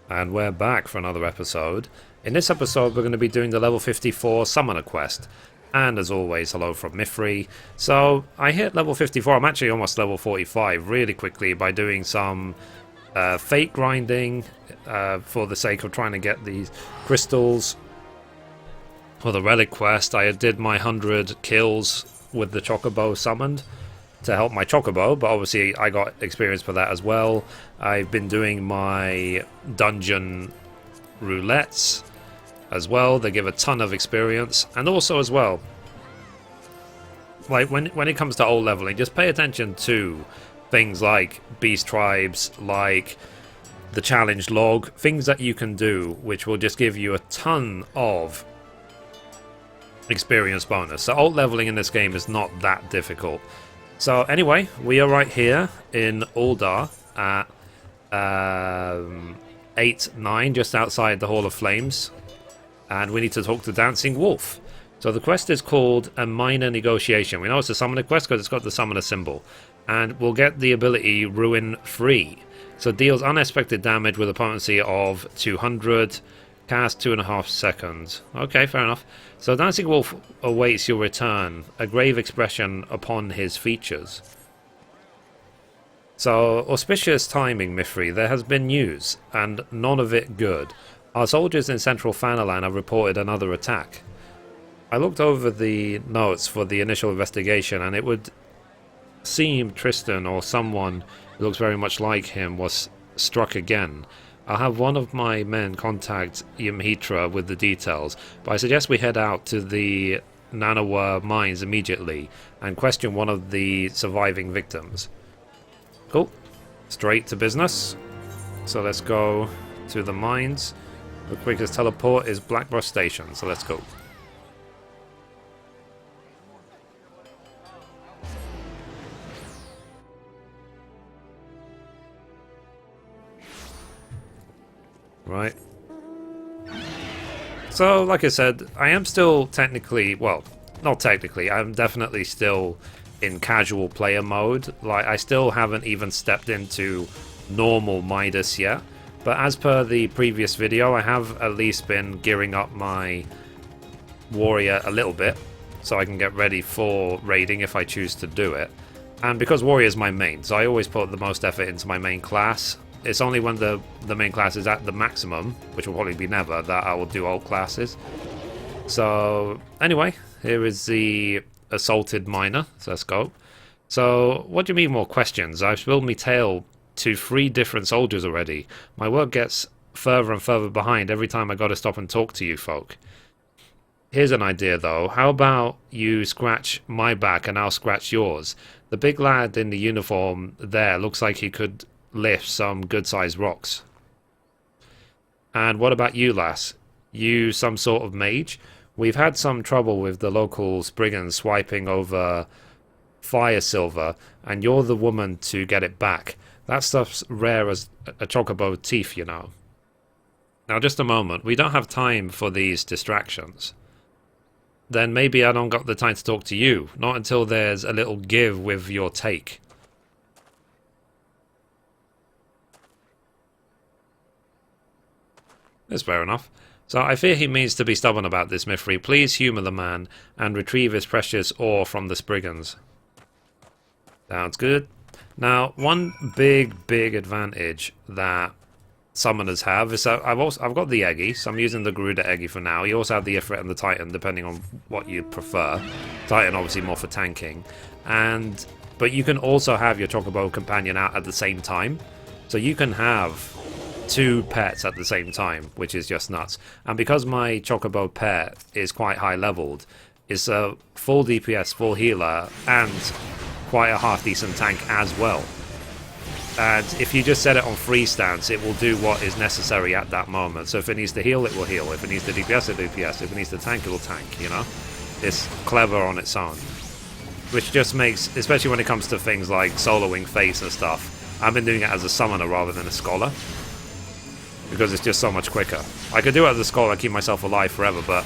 And we're back for another episode. In this episode we're going to be doing the level 54 Summoner Quest. And as always, hello from Mithrie. So I hit level 54, I'm actually almost level 45 really quickly by doing some fate grinding for the sake of trying to get these crystals for the relic quest. I did my 100 kills with the chocobo summoned to help my chocobo, but obviously I got experience for that as well. I've been doing my dungeon roulettes as well. They give a ton of experience, and also as well, like when it comes to old leveling, just pay attention to things like beast tribes, like the challenge log, things that you can do which will just give you a ton of experience bonus. So old leveling in this game is not that difficult. So anyway, we are right here in Uldar at 8-9, just outside the Hall of Flames, and we need to talk to Dancing Wolf. So the quest is called a minor negotiation. We know it's a summoner quest because it's got the summoner symbol, and we'll get the ability Ruin Free. So deals unexpected damage with a potency of 200, cast 2.5 seconds. Okay, fair enough. So Dancing Wolf awaits your return, a grave expression upon his features. So, auspicious timing, Mithrie. There has been news, and none of it good. Our soldiers in central Fanalan have reported another attack. I looked over the notes for the initial investigation, and it would seem Tristan or someone who looks very much like him was struck again. I'll have one of my men contact Mithrie with the details, but I suggest we head out to the Nanawa mines immediately and question one of the surviving victims. Cool. Straight to business. So let's go to the mines. The quickest teleport is Blackbrush Station, so let's go. Right. So, like I said, I am still technically, well, not technically, I'm definitely still in casual player mode. Like, I still haven't even stepped into normal Midas yet. But as per the previous video, I have at least been gearing up my warrior a little bit, so I can get ready for raiding if I choose to do it. And because warrior is my main, so I always put the most effort into my main class. It's only when the main class is at the maximum, which will probably be never, that I will do alt classes. So, anyway, here is the assaulted miner, so let's go. So, what do you mean more questions? I've spilled me tale to 3 different soldiers already. My work gets further and further behind every time I gotta stop and talk to you folk. Here's an idea though, how about you scratch my back and I'll scratch yours? The big lad in the uniform there looks like he could lift some good-sized rocks. And what about you, lass? You some sort of mage? We've had some trouble with the local Spriggans swiping over fire silver, and you're the woman to get it back. That stuff's rare as a chocobo teeth, you know. Now, just a moment. We don't have time for these distractions. Then maybe I don't got the time to talk to you. Not until there's a little give with your take. That's fair enough. So I fear he means to be stubborn about this, Mithrie. Please humour the man and retrieve his precious ore from the Spriggans. Sounds good. Now, one big advantage that summoners have is that I've got the Eggy, so I'm using the Garuda Eggy for now. You also have the Ifrit and the Titan, depending on what you prefer. Titan obviously more for tanking, but you can also have your Chocobo companion out at the same time, so you can have 2 pets at the same time, which is just nuts. And because my Chocobo pet is quite high leveled, it's a full DPS, full healer, and quite a half decent tank as well. And if you just set it on free stance, it will do what is necessary at that moment. So if it needs to heal, it will heal. If it needs to DPS, it will DPS. If it needs to tank, it will tank, you know? It's clever on its own. Which just makes, especially when it comes to things like soloing fates and stuff, I've been doing it as a summoner rather than a scholar, because it's just so much quicker. I could do it as a scholar and keep myself alive forever, but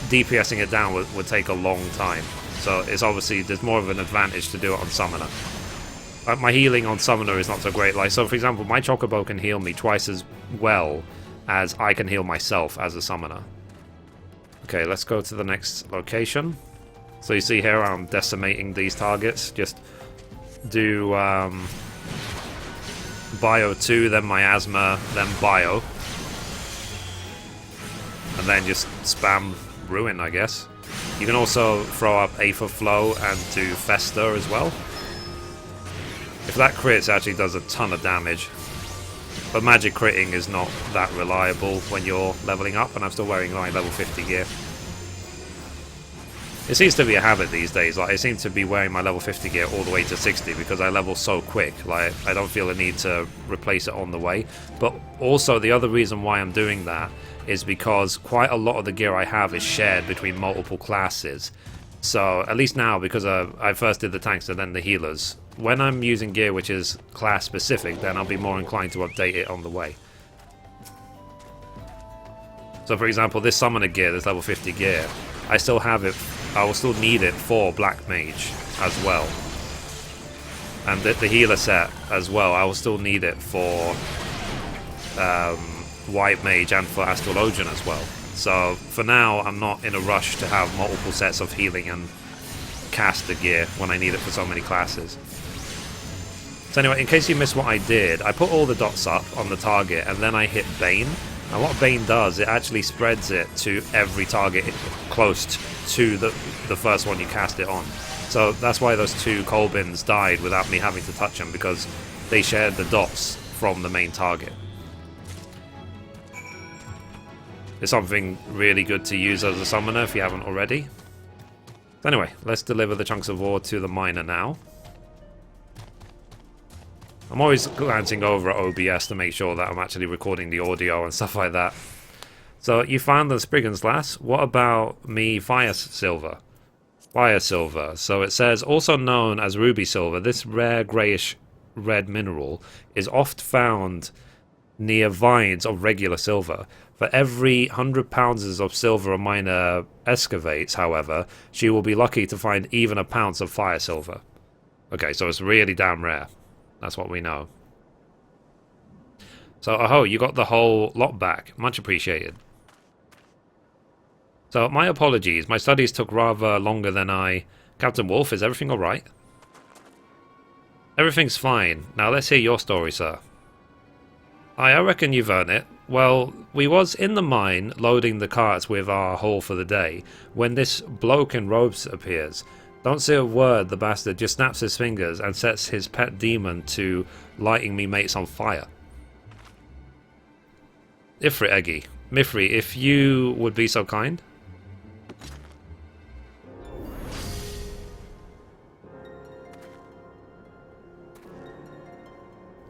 DPSing it down would take a long time. So it's obviously, there's more of an advantage to do it on summoner. my healing on Summoner is not so great. Like, so for example, my Chocobo can heal me twice as well as I can heal myself as a Summoner. Okay, let's go to the next location. So you see here I'm decimating these targets. Just do Bio 2, then Miasma, then Bio. And then just spam Ruin, I guess. You can also throw up Aether Flow and do Fester as well. If that crits, it actually does a ton of damage. But magic critting is not that reliable when you're leveling up, and I'm still wearing my level 50 gear. It seems to be a habit these days. Like, I seem to be wearing my level 50 gear all the way to 60 because I level so quick. Like, I don't feel a need to replace it on the way. But also, the other reason why I'm doing that is because quite a lot of the gear I have is shared between multiple classes. So, at least now, because I first did the tanks and then the healers, when I'm using gear which is class specific, then I'll be more inclined to update it on the way. So for example, this summoner gear, this level 50 gear, I still have it, I will still need it for Black Mage as well. And the healer set as well, I will still need it for White Mage and for Astrologian as well. So for now, I'm not in a rush to have multiple sets of healing and caster gear when I need it for so many classes. So anyway, in case you missed what I did, I put all the dots up on the target and then I hit Bane. And what Bane does, it actually spreads it to every target close to the first one you cast it on. So that's why those two Colbins died without me having to touch them, because they shared the dots from the main target. It's something really good to use as a summoner if you haven't already. Anyway, let's deliver the chunks of ore to the miner now. I'm always glancing over at OBS to make sure that I'm actually recording the audio and stuff like that. So, you found the Spriggan's Glass. What about me Fire Silver? Fire Silver. So it says, also known as Ruby Silver, this rare greyish red mineral is oft found near vines of regular silver. For every 100 pounds of silver a miner excavates, however, she will be lucky to find even a pounce of Fire Silver. Okay, so it's really damn rare. That's what we know. So, oh, you got the whole lot back. Much appreciated. So, my apologies. My studies took rather longer than I... Captain Wolf, is everything alright? Everything's fine. Now, let's hear your story, sir. I reckon you've earned it. Well, we was in the mine loading the carts with our haul for the day when this bloke in robes appears. Don't say a word, the bastard just snaps his fingers and sets his pet demon to lighting me mates on fire. Mithrie, if you would be so kind.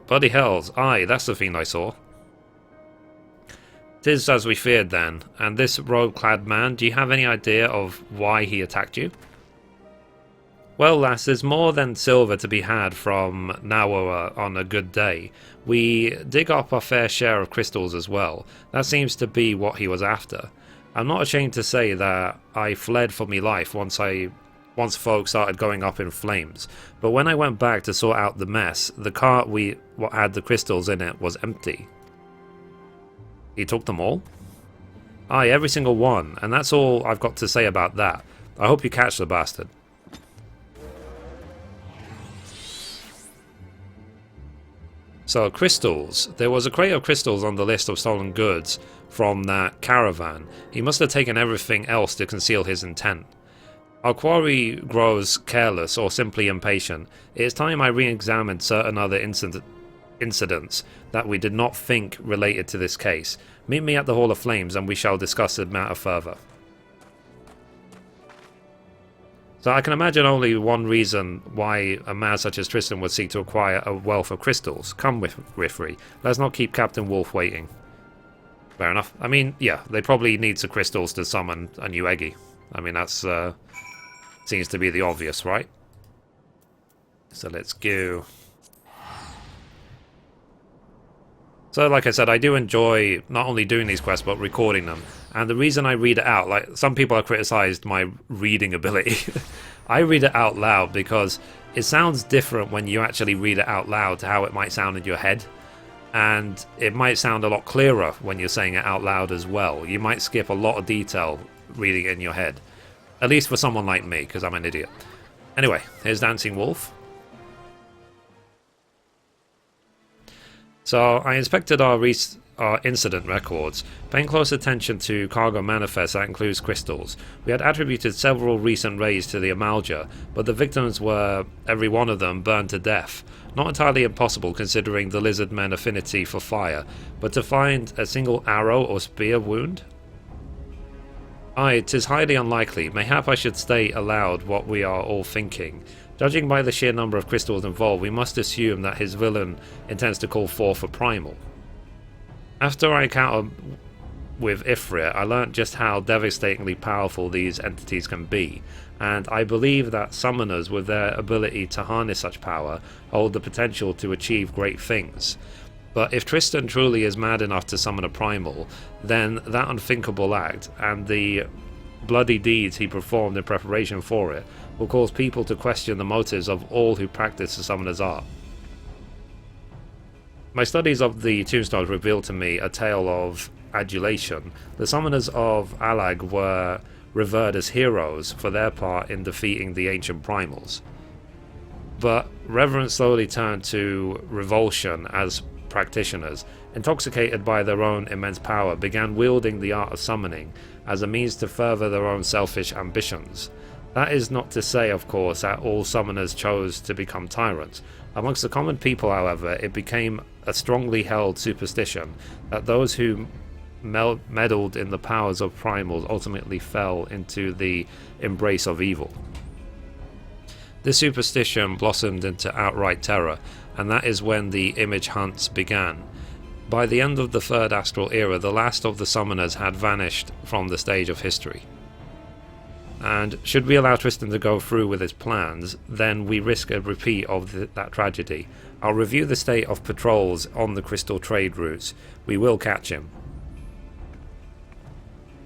Bloody hells, aye, that's the thing I saw. 'Tis as we feared then, and this robe-clad man, do you have any idea of why he attacked you? Well, lass, there's more than silver to be had from Nawa on a good day. We dig up our fair share of crystals as well. That seems to be what he was after. I'm not ashamed to say that I fled for me life once folk started going up in flames. But when I went back to sort out the mess, the cart what had the crystals in it was empty. He took them all? Aye, every single one, and that's all I've got to say about that. I hope you catch the bastard. So, crystals. There was a crate of crystals on the list of stolen goods from that caravan. He must have taken everything else to conceal his intent. Our quarry grows careless or simply impatient. It is time I re-examined certain other incidents that we did not think related to this case. Meet me at the Hall of Flames and we shall discuss the matter further. So I can imagine only one reason why a man such as Tristan would seek to acquire a wealth of crystals. Come with Mithrie. Let's not keep Captain Wolf waiting. Fair enough. I mean, yeah, they probably need some crystals to summon a new Eggy. I mean, that's seems to be the obvious, right? So let's go. So like I said, I do enjoy not only doing these quests, but recording them. And the reason I read it out, like some people have criticized my reading ability. I read it out loud because it sounds different when you actually read it out loud to how it might sound in your head. And it might sound a lot clearer when you're saying it out loud as well. You might skip a lot of detail reading it in your head. At least for someone like me, because I'm an idiot. Anyway, here's Dancing Wolf. So I inspected our incident records, paying close attention to cargo manifests that includes crystals. We had attributed several recent raids to the Amalja, but the victims were, every one of them, burned to death. Not entirely impossible considering the lizard men affinity for fire, but to find a single arrow or spear wound? Aye, 'tis highly unlikely. Mayhap I should state aloud what we are all thinking. Judging by the sheer number of crystals involved, we must assume that his villain intends to call forth a primal. After I encountered with Mithrie, I learnt just how devastatingly powerful these entities can be, and I believe that summoners with their ability to harness such power hold the potential to achieve great things. But if Tristan truly is mad enough to summon a primal, then that unthinkable act, and the bloody deeds he performed in preparation for it, will cause people to question the motives of all who practice the summoner's art. My studies of the tombstones revealed to me a tale of adulation. The summoners of Alag were revered as heroes for their part in defeating the ancient primals. But reverence slowly turned to revulsion as practitioners, intoxicated by their own immense power, began wielding the art of summoning as a means to further their own selfish ambitions. That is not to say, of course, that all summoners chose to become tyrants. Amongst the common people, however, it became a strongly held superstition that those who meddled in the powers of primals ultimately fell into the embrace of evil. This superstition blossomed into outright terror, and that is when the image hunts began. By the end of the Third Astral Era, the last of the summoners had vanished from the stage of history. And should we allow Tristan to go through with his plans, then we risk a repeat of that tragedy. I'll review the state of patrols on the crystal trade routes. We will catch him.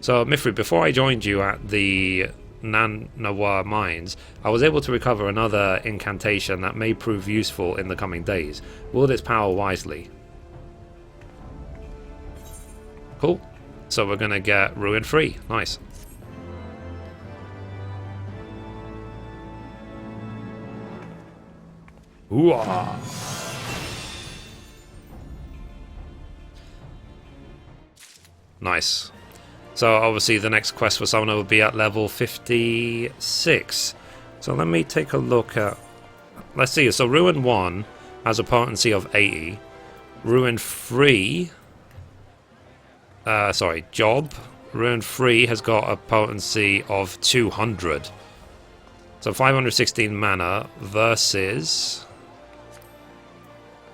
So, Mithrie, before I joined you at the Nanawar mines, I was able to recover another incantation that may prove useful in the coming days. Wield its power wisely. Cool. So we're going to get Ruin free. Nice. Ooh-ah. Nice. So obviously the next quest for Summoner will be at level 56. So let me take a look at... Let's see. So Ruin 1 has a potency of 80. Ruin 3... Job. Ruin 3 has got a potency of 200. So 516 mana versus...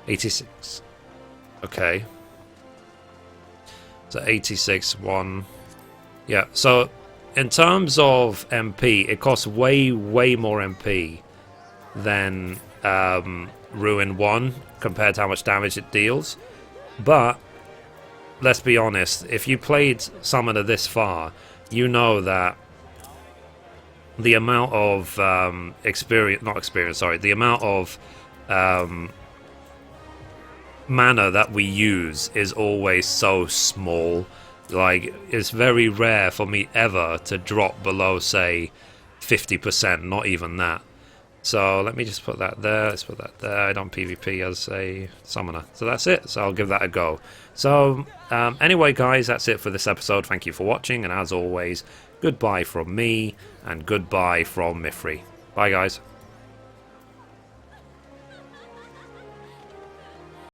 86. Okay. So 86, 1... Yeah, so in terms of MP, it costs way more MP than Ruin 1 compared to how much damage it deals. But let's be honest, if you played Summoner this far, you know that the amount of the amount of mana that we use is always so small. Like, it's very rare for me ever to drop below, say, 50%, not even that. So let me just put that there. Let's put that there. I don't PvP as a summoner. So that's it. So I'll give that a go. So anyway, guys, that's it for this episode. Thank you for watching. And as always, goodbye from me and goodbye from Mithrie. Bye, guys.